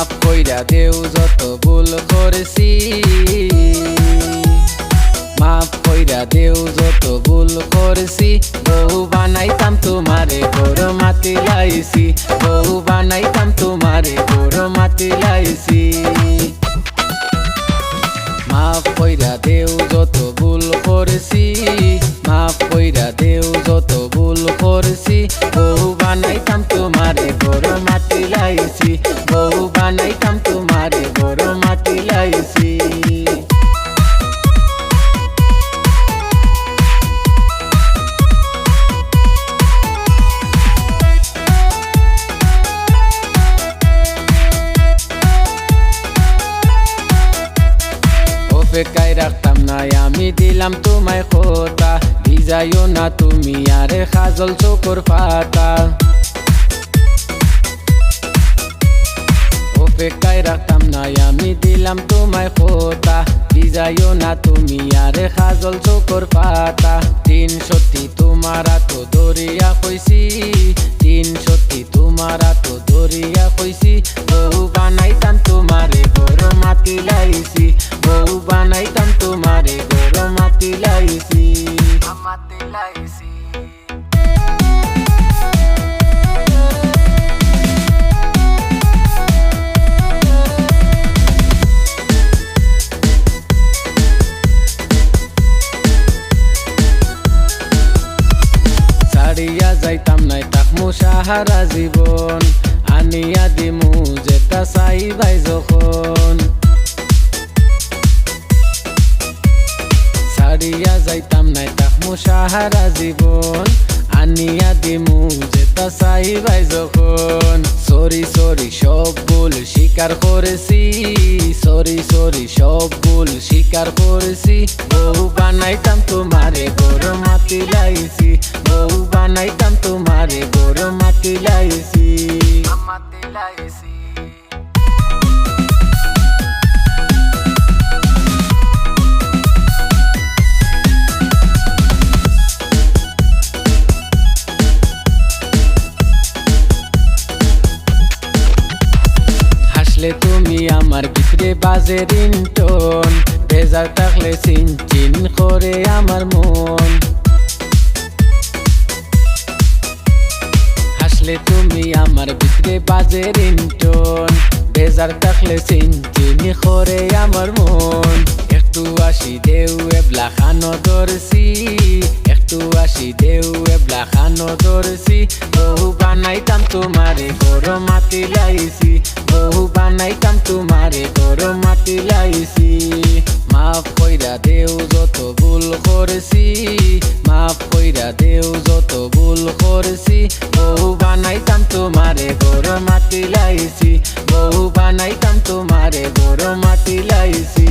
মাফ কইরা দেও যত ভুল করেছি, মাফ কইরা দেও যত ভুল করেছি। বউ বানাইতাম তোমারে বড় মাটি লাইছি, বউ বানাইতাম তোমারে বড় মাটি লাইছি। মাফ কইরা দেও যত ভুল করেছি, মাফ কইরা দেও যত ভুল করেছি। বউ বানাইতাম তোমারে বড় মাটি লাইছি, বউ বানাইতাম তোমারে বড় মাটি লাইছি। অপেক্ষায় রাখতাম না আমি দিলাম তোমায় কথা, ভিজাইও না তুমি আরে খাজল চোখর পাতা। অপেক্ষায় রাখতাম না আমি দিলাম তোমায় কথা, ভিজাইও না তুমি আরে খাজল চোখর পাতা। দিন সত্যি তোমারা তো দরিয়া কইছি, দিন সত্যি তোমারা তো দরিয়া কইছি। বউ বানাইতাম তোমারে বড় মাটি লাইছি, বউ বানাইতাম তোমারে বড় মাটি লাইছি, মাটি লাইছি। ছাড়িয়া যাইতাম নাই তাকমু সাহারা জীবন, আনিয়া দিমু যেটা চাইবাই যখন। ছাড়িয়া যাইতাম নাই তাকমু সাহারা জীবন, আনিয়া দিমু যেটা চাইবাই যখন। সরি সরি সব ভুল স্বীকার করেছি, সরি সরি সব ভুল স্বীকার করেছি। বউ বানাইতাম তোমারে বড় মাটি লাইছি, বউ বানাইতাম তোমারে বড় মাটি লাইছি, মাটি লাইছি। তুমি আমার ভিতরে বাজে রিংটোন, বেজার থাকলে চিন চিন করে আমার মন। হাসলে তুমি আমার ভিতরে বাজে রিংটোন, বেজার থাকলে চিন চিন করে আমার মন। একটু আসি দেউ এবলা খানো ধরছি, একটু আসি দেউ এবলা খানো ধরছি। বউ বানাইতাম তোমারে বড় মাটি লাইছি, বউ বানাইতাম তোমারে বড় মাটি লাইছি। মাফ কইরা দেও যত ভুল করেছি, মাফ কইরা দেও যত ভুল করেছি। বউ বানাইতাম তোমারে বড় মাটি লাইছি, বউ বানাইতাম তোমারে বড় মাটি লাইছি।